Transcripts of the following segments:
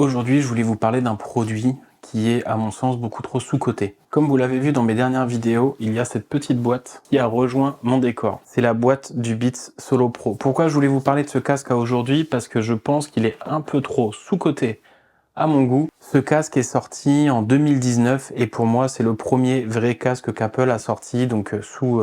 Aujourd'hui, je voulais vous parler d'un produit qui est, à mon sens, beaucoup trop sous-coté. Comme vous l'avez vu dans mes dernières vidéos, il y a cette petite boîte qui a rejoint mon décor. C'est la boîte du Beats Solo Pro. Pourquoi je voulais vous parler de ce casque aujourd'hui? Parce que je pense qu'il est un peu trop sous-coté à mon goût. Ce casque est sorti en 2019 et pour moi, c'est le premier vrai casque qu'Apple a sorti, donc sous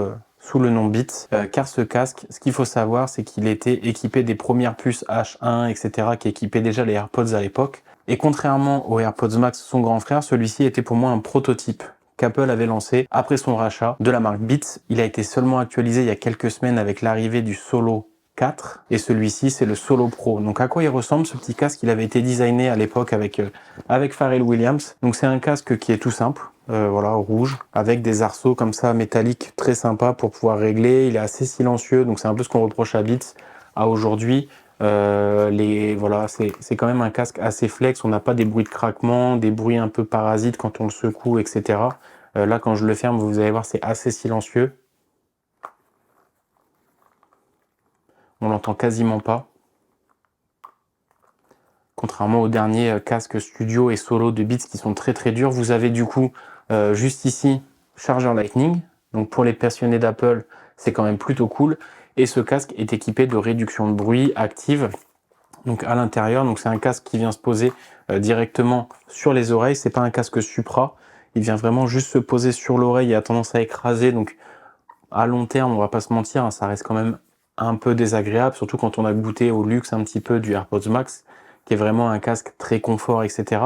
le nom Beats, car ce casque, ce qu'il faut savoir, c'est qu'il était équipé des premières puces H1, etc., qui équipaient déjà les AirPods à l'époque. Et contrairement aux AirPods Max, son grand frère, celui-ci était pour moi un prototype qu'Apple avait lancé après son rachat de la marque Beats. Il a été seulement actualisé il y a quelques semaines avec l'arrivée du Solo 4 et celui-ci c'est le Solo Pro. Donc à quoi il ressemble ce petit casque? Il avait été designé à l'époque avec Pharrell Williams. Donc c'est un casque qui est tout simple, voilà, rouge, avec des arceaux comme ça métalliques très sympas pour pouvoir régler. Il est assez silencieux, donc c'est un peu ce qu'on reproche à Beats à aujourd'hui. Voilà, c'est quand même un casque assez flex, on n'a pas des bruits de craquement, des bruits un peu parasites quand on le secoue, etc. Là, quand je le ferme, vous allez voir, c'est assez silencieux. On l'entend quasiment pas. Contrairement aux derniers casques studio et solo de Beats qui sont très très durs. Vous avez du coup, juste ici, chargeur Lightning. Donc pour les passionnés d'Apple, c'est quand même plutôt cool. Et ce casque est équipé de réduction de bruit active. Donc à l'intérieur, donc c'est un casque qui vient se poser directement sur les oreilles. C'est pas un casque Supra. Il vient vraiment juste se poser sur l'oreille et a tendance à écraser. Donc à long terme, on va pas se mentir, hein, ça reste quand même un peu désagréable, surtout quand on a goûté au luxe un petit peu du AirPods Max, qui est vraiment un casque très confort, etc.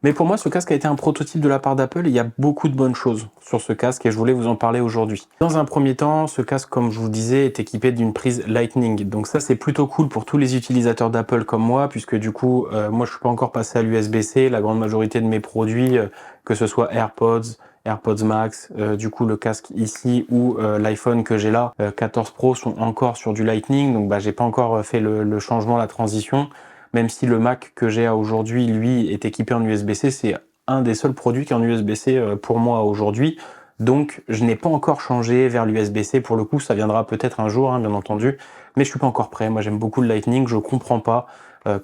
Mais pour moi, ce casque a été un prototype de la part d'Apple et il y a beaucoup de bonnes choses sur ce casque et je voulais vous en parler aujourd'hui. Dans un premier temps, ce casque, comme je vous disais, est équipé d'une prise Lightning. Donc ça, c'est plutôt cool pour tous les utilisateurs d'Apple comme moi, puisque du coup, moi, je suis pas encore passé à l'USB-C. La grande majorité de mes produits, que ce soit AirPods, AirPods Max, du coup le casque ici ou l'iPhone que j'ai là, 14 Pro, sont encore sur du Lightning, donc j'ai pas encore fait le changement, la transition, même si le Mac que j'ai aujourd'hui, lui, est équipé en USB-C, c'est un des seuls produits qui est en USB-C pour moi aujourd'hui, donc je n'ai pas encore changé vers l'USB-C, pour le coup ça viendra peut-être un jour, hein, bien entendu, mais je suis pas encore prêt. Moi j'aime beaucoup le Lightning, je comprends pas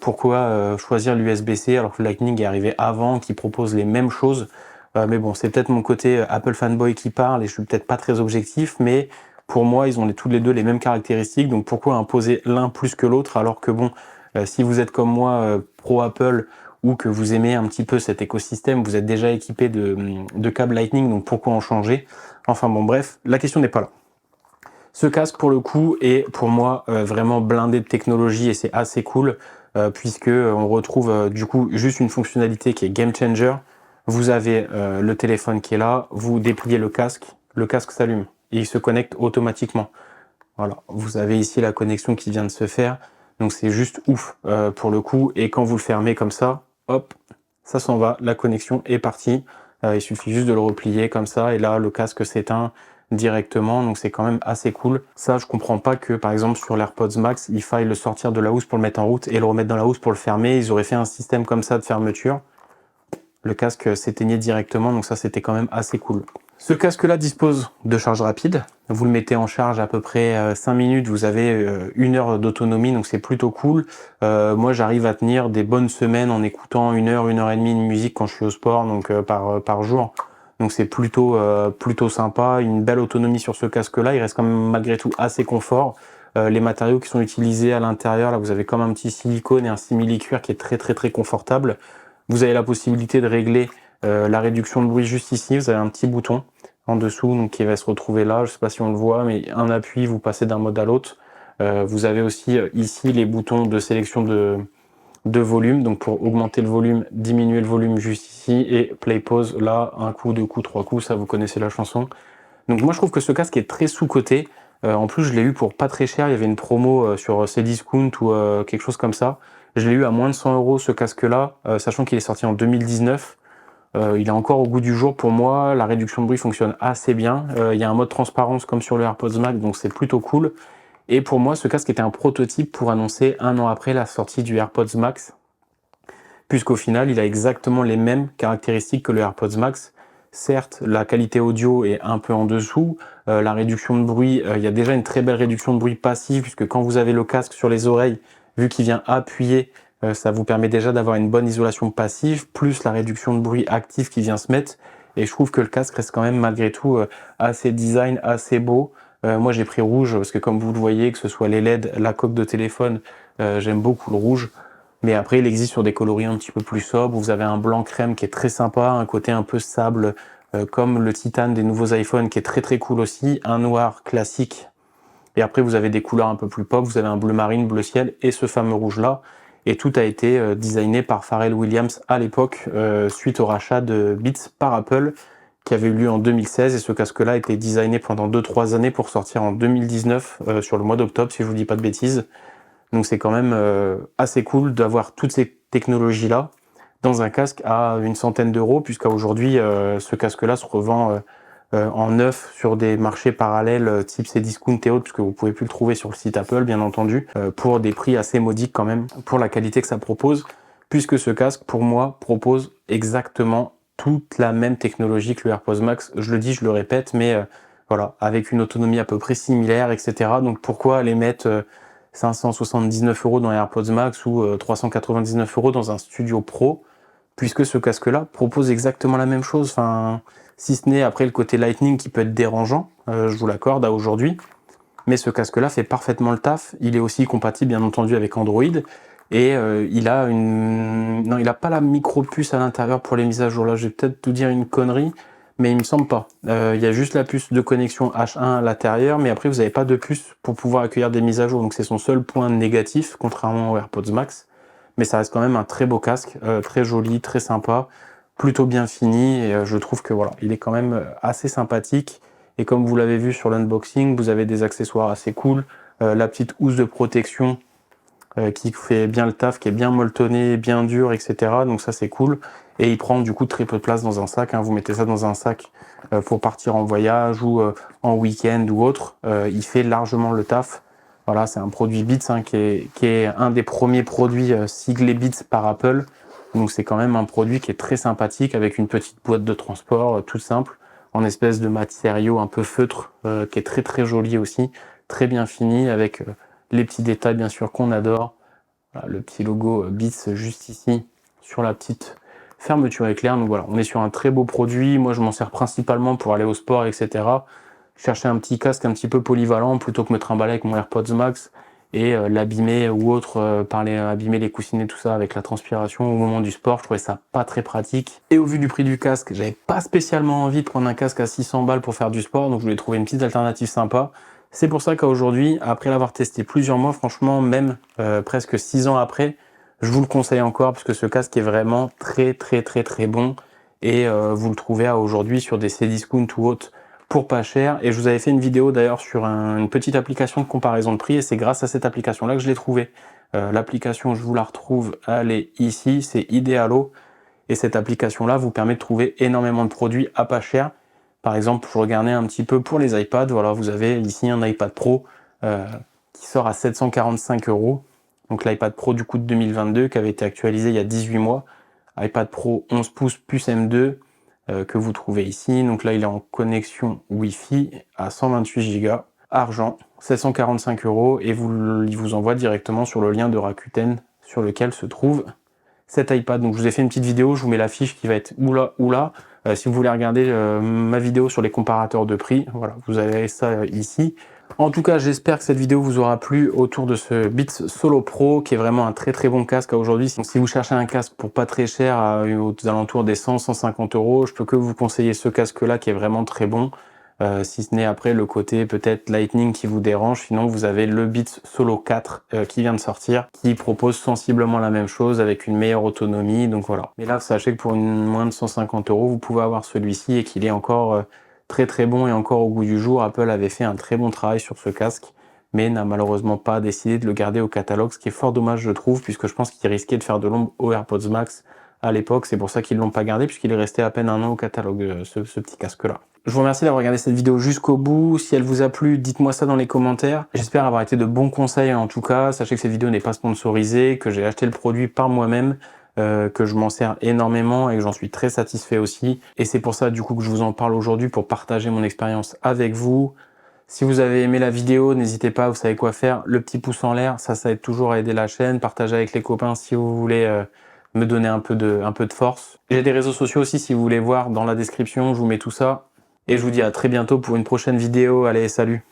pourquoi choisir l'USB-C alors que le Lightning est arrivé avant, qui propose les mêmes choses. Mais bon, c'est peut-être mon côté Apple fanboy qui parle et je suis peut-être pas très objectif, mais pour moi, ils ont tous les deux les mêmes caractéristiques, donc pourquoi imposer l'un plus que l'autre alors que bon, si vous êtes comme moi pro Apple ou que vous aimez un petit peu cet écosystème, vous êtes déjà équipé de câbles Lightning, donc pourquoi en changer? Enfin bon, bref, la question n'est pas là. Ce casque, pour le coup, est pour moi vraiment blindé de technologie et c'est assez cool puisque on retrouve du coup juste une fonctionnalité qui est game changer. Vous avez le téléphone qui est là, vous dépliez le casque s'allume et il se connecte automatiquement. Voilà, vous avez ici la connexion qui vient de se faire, donc c'est juste ouf pour le coup. Et quand vous le fermez comme ça, hop, ça s'en va, la connexion est partie. Il suffit juste de le replier comme ça et là le casque s'éteint directement, donc c'est quand même assez cool. Ça, je comprends pas que par exemple sur l'AirPods Max, il faille le sortir de la housse pour le mettre en route et le remettre dans la housse pour le fermer. Ils auraient fait un système comme ça de fermeture. Le casque s'éteignait directement, donc ça c'était quand même assez cool. Ce casque-là dispose de charge rapide. Vous le mettez en charge à peu près 5 minutes, vous avez 1 heure d'autonomie, donc c'est plutôt cool. Moi j'arrive à tenir des bonnes semaines en écoutant 1 heure, 1 heure et demie de musique quand je suis au sport, donc par jour. Donc c'est plutôt sympa, une belle autonomie sur ce casque-là. Il reste quand même malgré tout assez confort. Les matériaux qui sont utilisés à l'intérieur, là vous avez comme un petit silicone et un simili-cuir qui est très confortable. Vous avez la possibilité de régler la réduction de bruit juste ici. Vous avez un petit bouton en dessous donc, qui va se retrouver là. Je ne sais pas si on le voit, mais un appui, vous passez d'un mode à l'autre. Vous avez aussi ici les boutons de sélection de volume. Donc pour augmenter le volume, diminuer le volume juste ici. Et play pause, là, un coup, 2 coups, 3 coups. Ça, vous connaissez la chanson. Donc moi, je trouve que ce casque est très sous-coté. En plus, je l'ai eu pour pas très cher. Il y avait une promo sur Cdiscount ou quelque chose comme ça. Je l'ai eu à moins de 100 € ce casque-là, sachant qu'il est sorti en 2019. Il est encore au goût du jour pour moi. La réduction de bruit fonctionne assez bien. Il y a un mode transparence comme sur le AirPods Max, donc c'est plutôt cool. Et pour moi, ce casque était un prototype pour annoncer 1 an après la sortie du AirPods Max, puisqu'au final, il a exactement les mêmes caractéristiques que le AirPods Max. Certes, la qualité audio est un peu en dessous. La réduction de bruit, il y a déjà une très belle réduction de bruit passive, puisque quand vous avez le casque sur les oreilles, vu qu'il vient appuyer Ça vous permet déjà d'avoir une bonne isolation passive, plus la réduction de bruit actif qui vient se mettre. Et je trouve que le casque reste quand même malgré tout assez design, assez beau. Moi j'ai pris rouge parce que comme vous le voyez, que ce soit les LED, la coque de téléphone, j'aime beaucoup le rouge. Mais après il existe sur des coloris un petit peu plus sobres. Vous avez un blanc crème qui est très sympa, un côté un peu sable comme le titane des nouveaux iPhones qui est très très cool aussi. Un noir classique. Et après vous avez des couleurs un peu plus pop, vous avez un bleu marine, bleu ciel et ce fameux rouge là. Et tout a été designé par Pharrell Williams à l'époque, suite au rachat de Beats par Apple, qui avait eu lieu en 2016. Et ce casque-là a été designé pendant 2-3 années pour sortir en 2019, sur le mois d'octobre, si je vous dis pas de bêtises. Donc c'est quand même assez cool d'avoir toutes ces technologies-là dans un casque à une centaine d'euros, puisqu'à aujourd'hui, ce casque-là se revend en neuf sur des marchés parallèles type Cdiscount et autres, puisque vous pouvez plus le trouver sur le site Apple, bien entendu, pour des prix assez modiques quand même, pour la qualité que ça propose, puisque ce casque, pour moi, propose exactement toute la même technologie que le AirPods Max. Je le dis, je le répète, mais voilà, avec une autonomie à peu près similaire, etc. Donc pourquoi aller mettre 579 € dans les AirPods Max ou 399 € dans un Studio Pro, puisque ce casque-là propose exactement la même chose. Enfin, si ce n'est après le côté Lightning qui peut être dérangeant, je vous l'accorde à aujourd'hui, mais ce casque-là fait parfaitement le taf. Il est aussi compatible bien entendu avec Android, et il a une... Non, il n'a pas la micro-puce à l'intérieur pour les mises à jour. Là, je vais peut-être vous dire une connerie, mais il me semble pas. Il y a juste la puce de connexion H1 à l'intérieur, mais après vous n'avez pas de puce pour pouvoir accueillir des mises à jour, donc c'est son seul point négatif, contrairement aux AirPods Max. Mais ça reste quand même un très beau casque, très joli, très sympa, plutôt bien fini, et je trouve que voilà, il est quand même assez sympathique. Et comme vous l'avez vu sur l'unboxing, vous avez des accessoires assez cool, la petite housse de protection qui fait bien le taf, qui est bien molletonné, bien dur, etc. Donc ça c'est cool. Et il prend du coup très peu de place dans un sac, hein. Vous mettez ça dans un sac pour partir en voyage ou en week-end ou autre. Il fait largement le taf. Voilà, c'est un produit Beats hein, qui est un des premiers produits siglés Beats par Apple. Donc c'est quand même un produit qui est très sympathique avec une petite boîte de transport toute simple, en espèce de matériau un peu feutre, qui est très très joli aussi, très bien fini avec les petits détails bien sûr qu'on adore. Voilà, le petit logo Beats juste ici sur la petite fermeture éclair. Donc voilà, on est sur un très beau produit. Moi je m'en sers principalement pour aller au sport, etc. Chercher un petit casque un petit peu polyvalent plutôt que me trimballer avec mon AirPods Max et l'abîmer ou autre, abîmer les coussinets, tout ça avec la transpiration au moment du sport. Je trouvais ça pas très pratique. Et au vu du prix du casque, j'avais pas spécialement envie de prendre un casque à 600 balles pour faire du sport, donc je voulais trouver une petite alternative sympa. C'est pour ça qu'aujourd'hui, après l'avoir testé plusieurs mois, franchement, même presque 6 ans après, je vous le conseille encore parce que ce casque est vraiment très très très très bon et vous le trouvez aujourd'hui sur des Cdiscount ou autres pour pas cher. Et je vous avais fait une vidéo d'ailleurs sur une petite application de comparaison de prix et c'est grâce à cette application-là que je l'ai trouvé. L'application, je vous la retrouve, elle est ici, c'est Idealo. Et cette application-là vous permet de trouver énormément de produits à pas cher. Par exemple, je regardais un petit peu pour les iPads. Voilà, vous avez ici un iPad Pro qui sort à 745 €. Donc l'iPad Pro du coup de 2022 qui avait été actualisé il y a 18 mois. iPad Pro 11 pouces plus M2 que vous trouvez ici. Donc là, il est en connexion Wi-Fi à 128 Go. Argent, 745 € et il vous envoie directement sur le lien de Rakuten sur lequel se trouve cet iPad. Donc je vous ai fait une petite vidéo, je vous mets la fiche qui va être ou là. Si vous voulez regarder ma vidéo sur les comparateurs de prix, voilà, vous avez ça ici. En tout cas, j'espère que cette vidéo vous aura plu autour de ce Beats Solo Pro, qui est vraiment un très très bon casque aujourd'hui. Donc si vous cherchez un casque pour pas très cher, aux alentours des 100-150 €, je peux que vous conseiller ce casque-là qui est vraiment très bon. Si ce n'est après le côté peut-être Lightning qui vous dérange, sinon vous avez le Beats Solo 4 qui vient de sortir, qui propose sensiblement la même chose avec une meilleure autonomie, donc voilà. Mais là, sachez que pour moins de 150 €, vous pouvez avoir celui-ci et qu'il est encore très très bon et encore au goût du jour. Apple avait fait un très bon travail sur ce casque, mais n'a malheureusement pas décidé de le garder au catalogue, ce qui est fort dommage je trouve, puisque je pense qu'il risquait de faire de l'ombre aux AirPods Max à l'époque. C'est pour ça qu'ils l'ont pas gardé, puisqu'il est resté à peine un an au catalogue, ce petit casque-là. Je vous remercie d'avoir regardé cette vidéo jusqu'au bout. Si elle vous a plu, dites-moi ça dans les commentaires. J'espère avoir été de bons conseils en tout cas. Sachez que cette vidéo n'est pas sponsorisée, que j'ai acheté le produit par moi-même, que je m'en sers énormément et que j'en suis très satisfait aussi. Et c'est pour ça du coup que je vous en parle aujourd'hui, pour partager mon expérience avec vous. Si vous avez aimé la vidéo, n'hésitez pas, vous savez quoi faire. Le petit pouce en l'air, ça aide toujours à aider la chaîne. Partagez avec les copains si vous voulez me donner un peu de force. J'ai des réseaux sociaux aussi si vous voulez voir dans la description, je vous mets tout ça. Et je vous dis à très bientôt pour une prochaine vidéo. Allez, salut!